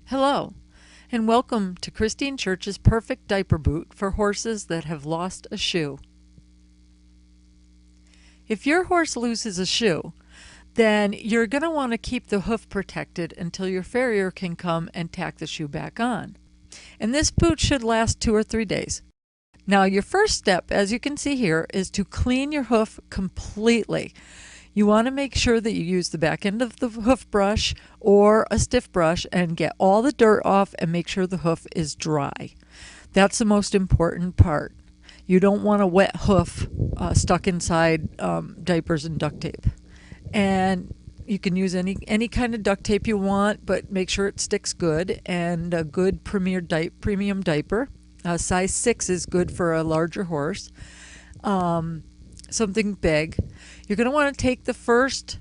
Hello, and welcome to Christine Church's Perfect Diaper Boot for horses that have lost a shoe. If your horse loses a shoe, then you're going to want to keep the hoof protected until your farrier can come and tack the shoe back on. And this boot should last 2 or 3 days. Now, your first step, as you can see here, is to clean your hoof completely. You want to make sure that you use the back end of the hoof brush or a stiff brush and get all the dirt off and make sure the hoof is dry. That's the most important part. You don't want a wet hoof stuck inside diapers and duct tape. And you can use any kind of duct tape you want, but make sure it sticks good, and a good premium diaper. Size 6 is good for a larger horse. Something big. You're going to want to take the first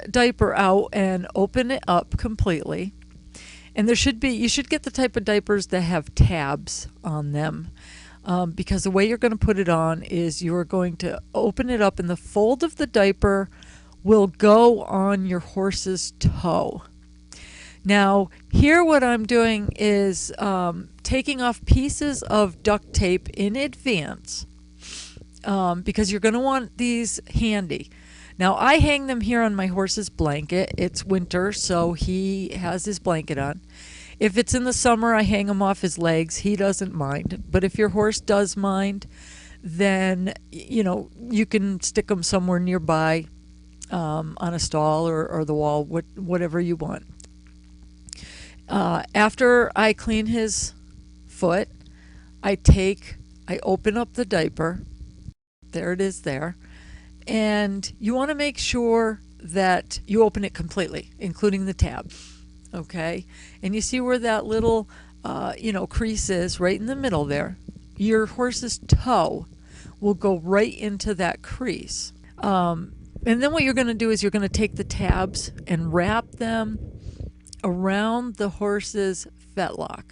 diaper out and open it up completely. And you should get the type of diapers that have tabs on them, because the way you're going to put it on is you're going to open it up and the fold of the diaper will go on your horse's toe. Now, here what I'm doing is taking off pieces of duct tape in advance, because you're going to want these handy. Now, I hang them here on my horse's blanket. It's winter, so he has his blanket on. If it's in the summer, I hang them off his legs. He doesn't mind. But if your horse does mind, then you can stick them somewhere nearby, on a stall or the wall, whatever you want. After I clean his foot, I open up the diaper. There it is there. And you want to make sure that you open it completely, including the tab. Okay? And you see where that little, crease is right in the middle there. Your horse's toe will go right into that crease. And then what you're going to do is you're going to take the tabs and wrap them around the horse's fetlock.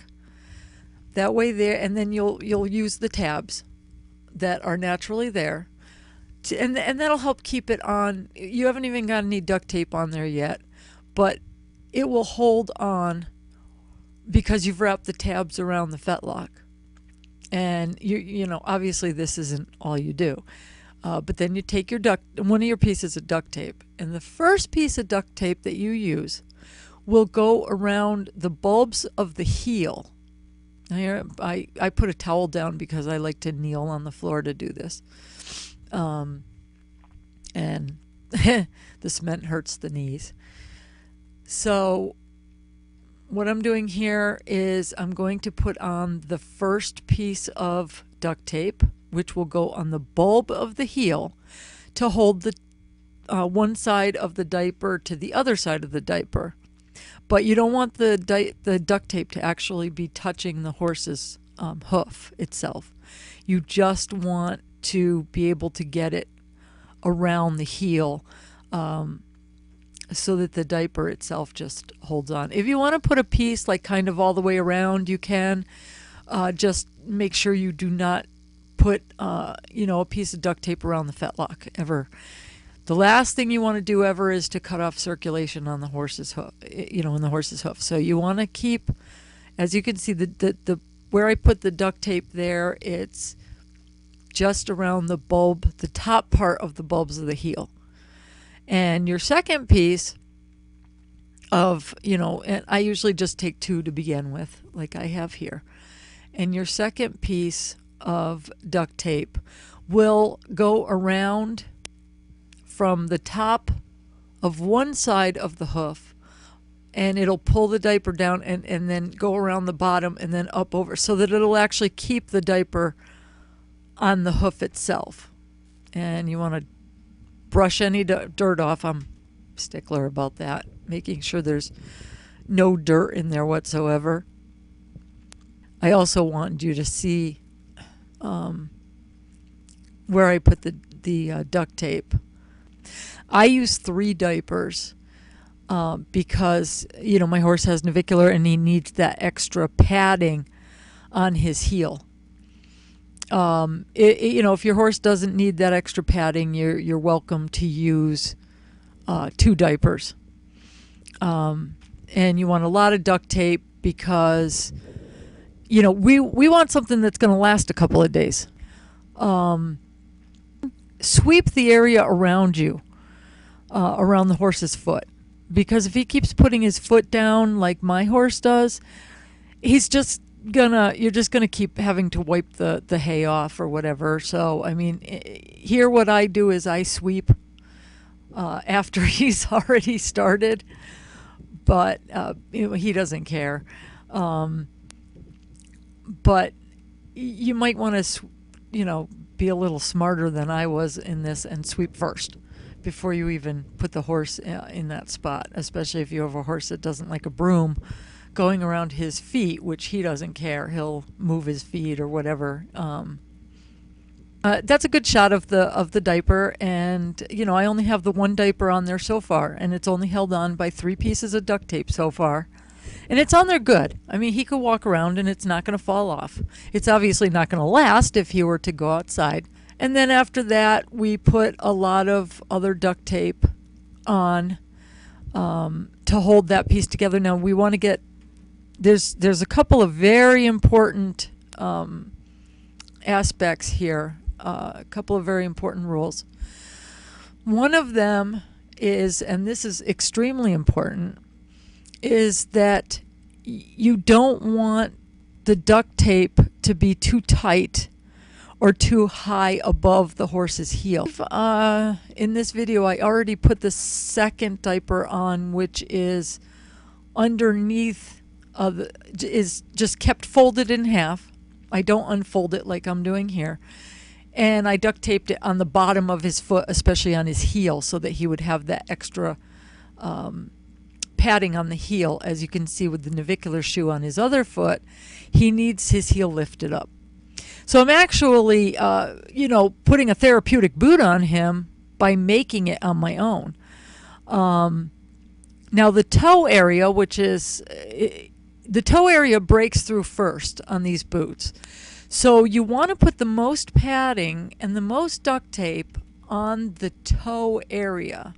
That way there, and then you'll use the tabs that are naturally there, and that'll help keep it on. You haven't even got any duct tape on there yet, but it will hold on because you've wrapped the tabs around the fetlock. And obviously this isn't all you do, but then you take one of your pieces of duct tape, and the first piece of duct tape that you use will go around the bulbs of the heel. Here, I put a towel down because I like to kneel on the floor to do this. And the cement hurts the knees. So what I'm doing here is I'm going to put on the first piece of duct tape, which will go on the bulb of the heel to hold the one side of the diaper to the other side of the diaper. But you don't want the duct tape to actually be touching the horse's hoof itself. You just want to be able to get it around the heel, so that the diaper itself just holds on. If you want to put a piece like kind of all the way around, you can. Just make sure you do not put a piece of duct tape around the fetlock ever. The last thing you want to do ever is to cut off circulation on the horse's hoof, in the horse's hoof. So you want to keep, as you can see, the where I put the duct tape there, it's just around the bulb, the top part of the bulbs of the heel. And your second piece of, and I usually just take 2 to begin with, like I have here. And your second piece of duct tape will go around from the top of one side of the hoof, and it'll pull the diaper down and then go around the bottom and then up over, so that it'll actually keep the diaper on the hoof itself. And you want to brush any dirt off. I'm a stickler about that, making sure there's no dirt in there whatsoever. I also want you to see where I put the duct tape. I use 3 diapers because my horse has navicular and he needs that extra padding on his heel. If your horse doesn't need that extra padding, you're welcome to use 2 diapers. and you want a lot of duct tape because, you know, we want something that's going to last a couple of days. Sweep the area around you, around the horse's foot, because if he keeps putting his foot down like my horse does, you're just gonna keep having to wipe the hay off or whatever. So I mean, here what I do is I sweep after he's already started, but you know, he doesn't care. But you might want to, you know, be a little smarter than I was in this and sweep first before you even put the horse in that spot, especially if you have a horse that doesn't like a broom going around his feet, which he doesn't care. He'll move his feet or whatever. That's a good shot of the diaper, and you know, I only have the one diaper on there so far, and it's only held on by 3 pieces of duct tape so far. And it's on there good. I mean, he could walk around and it's not going to fall off. It's obviously not going to last if he were to go outside. And then after that, we put a lot of other duct tape on to hold that piece together. Now we want to get, there's a couple of very important aspects here, a couple of very important rules. One of them is, and this is extremely important, is that you don't want the duct tape to be too tight or too high above the horse's heel. In this video, I already put the second diaper on, which is underneath, is just kept folded in half. I don't unfold it like I'm doing here. And I duct taped it on the bottom of his foot, especially on his heel, so that he would have that extra padding on the heel. As you can see with the navicular shoe on his other foot, he needs his heel lifted up. So I'm actually, you know, putting a therapeutic boot on him by making it on my own. Now the toe area, which is, the toe area breaks through first on these boots. So you want to put the most padding and the most duct tape on the toe area.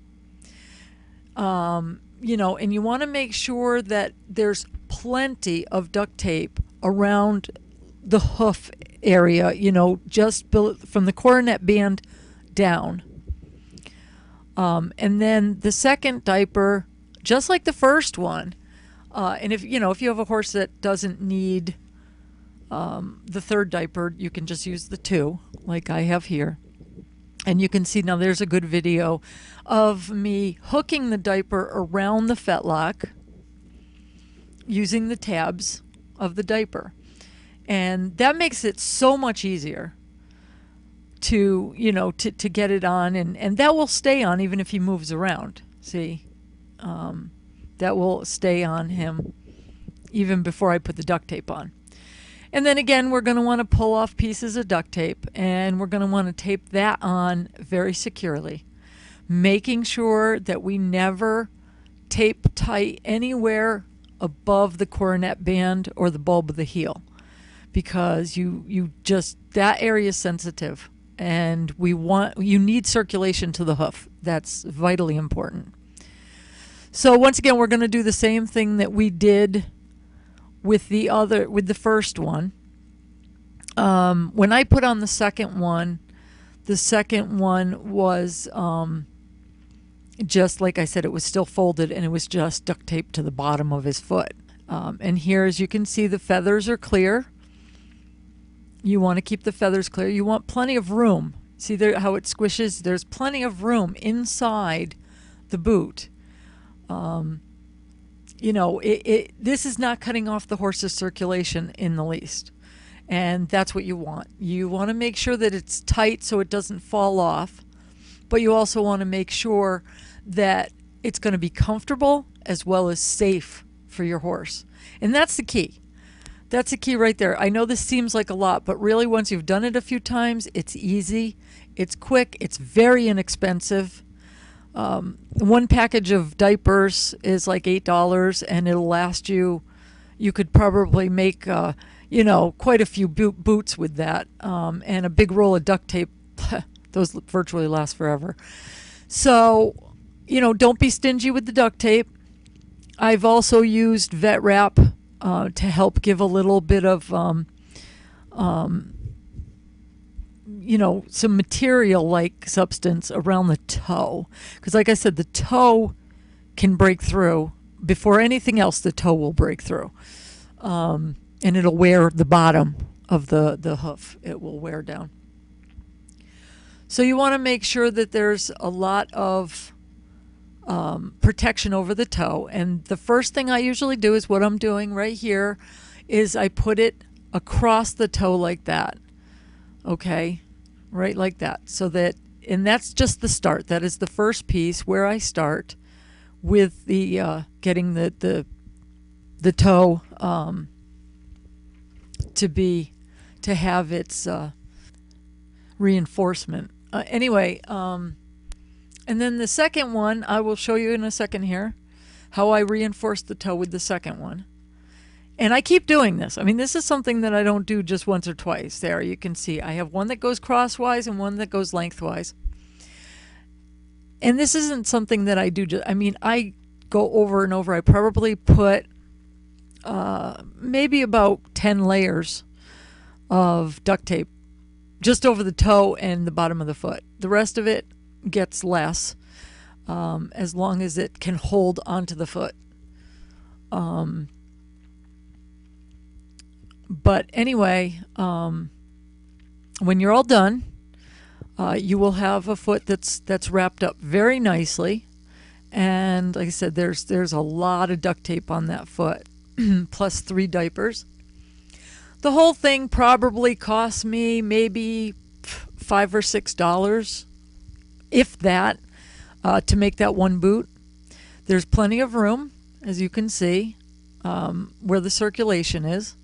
You know, and you want to make sure that there's plenty of duct tape around the hoof area, you know, just from the coronet band down. And then the second diaper, just like the first one, and if you have a horse that doesn't need the third diaper, you can just use the 2 like I have here. And you can see now there's a good video of me hooking the diaper around the fetlock using the tabs of the diaper. And that makes it so much easier to, you know, to get it on, and that will stay on even if he moves around. See, that will stay on him even before I put the duct tape on. And then again, we're going to want to pull off pieces of duct tape, and we're going to want to tape that on very securely, making sure that we never tape tight anywhere above the coronet band or the bulb of the heel, because you just, that area is sensitive, and you need circulation to the hoof. That's vitally important. So once again, we're going to do the same thing that we did with the first one. When I put on the second one was just like I said, it was still folded, and it was just duct taped to the bottom of his foot. And here, as you can see, the feathers are clear. You want to keep the feathers clear. You want plenty of room. See there how it squishes? There's plenty of room inside the boot. You know, this is not cutting off the horse's circulation in the least. And that's what you want. You want to make sure that it's tight so it doesn't fall off, but you also want to make sure that it's going to be comfortable as well as safe for your horse. And that's the key. That's the key right there. I know this seems like a lot, but really once you've done it a few times, it's easy, it's quick, it's very inexpensive. One package of diapers is like $8, and it'll last you. You could probably make, you know, quite a few boots with that, and a big roll of duct tape. Those virtually last forever. So, you know, don't be stingy with the duct tape. I've also used vet wrap to help give a little bit of some material like substance around the toe, because like I said, the toe can break through. Before anything else, the toe will break through, and it'll wear the bottom of the hoof. It will wear down. So you want to make sure that there's a lot of protection over the toe. And the first thing I usually do is what I'm doing right here is I put it across the toe like that. Okay, right like that. So that, and that's just the start. That is the first piece where I start with the getting the toe to have its reinforcement. Anyway, and then the second one, I will show you in a second here how I reinforce the toe with the second one. And I keep doing this. I mean, this is something that I don't do just once or twice. There, you can see I have one that goes crosswise and one that goes lengthwise. And this isn't something that I do just, I mean, I go over and over. I probably put maybe about 10 layers of duct tape just over the toe and the bottom of the foot. The rest of it gets less as long as it can hold onto the foot. But anyway, when you're all done, you will have a foot that's wrapped up very nicely. And like I said, there's a lot of duct tape on that foot, plus 3 diapers. The whole thing probably cost me maybe $5 or $6, if that, to make that one boot. There's plenty of room, as you can see, where the circulation is.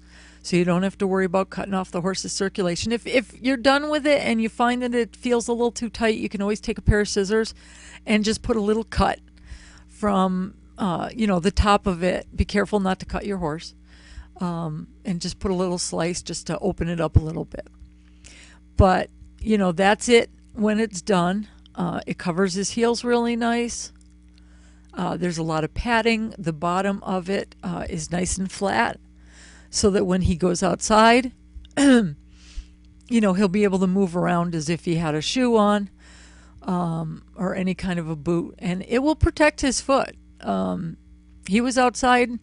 So you don't have to worry about cutting off the horse's circulation. If you're done with it and you find that it feels a little too tight, you can always take a pair of scissors and just put a little cut from the top of it. Be careful not to cut your horse. And just put a little slice just to open it up a little bit. But, that's it when it's done. It covers his heels really nice. There's a lot of padding. The bottom of it is nice and flat, so that when he goes outside, he'll be able to move around as if he had a shoe on, or any kind of a boot, and it will protect his foot. He was outside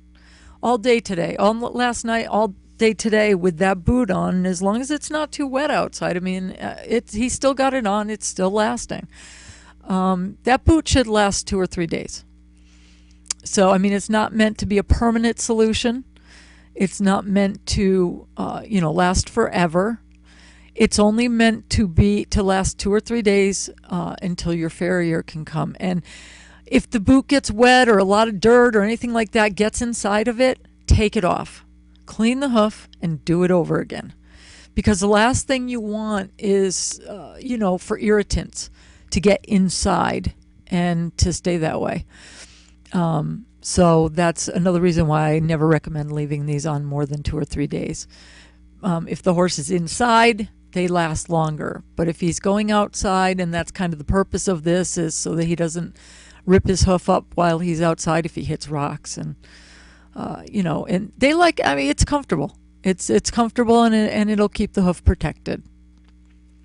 all day today, last night, all day today with that boot on, and as long as it's not too wet outside, I mean, he still got it on, it's still lasting. That boot should last 2 or 3 days. So, I mean, it's not meant to be a permanent solution. It's not meant to, last forever. It's only meant to last 2 or 3 days until your farrier can come. And if the boot gets wet or a lot of dirt or anything like that gets inside of it, take it off. Clean the hoof and do it over again. Because the last thing you want is, for irritants to get inside and to stay that way. So that's another reason why I never recommend leaving these on more than 2 or 3 days. If the horse is inside, they last longer. But if he's going outside, and that's kind of the purpose of this, is so that he doesn't rip his hoof up while he's outside if he hits rocks. And, and they it's comfortable. It's comfortable, and it'll keep the hoof protected.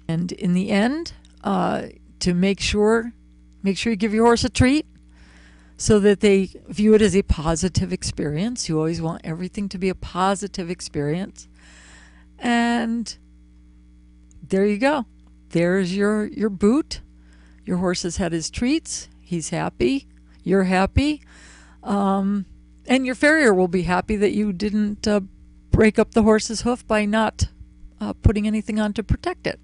And in the end, to make sure you give your horse a treat, so that they view it as a positive experience. You always want everything to be a positive experience. And there you go. There's your boot. Your horse has had his treats. He's happy. You're happy. And your farrier will be happy that you didn't break up the horse's hoof by not putting anything on to protect it.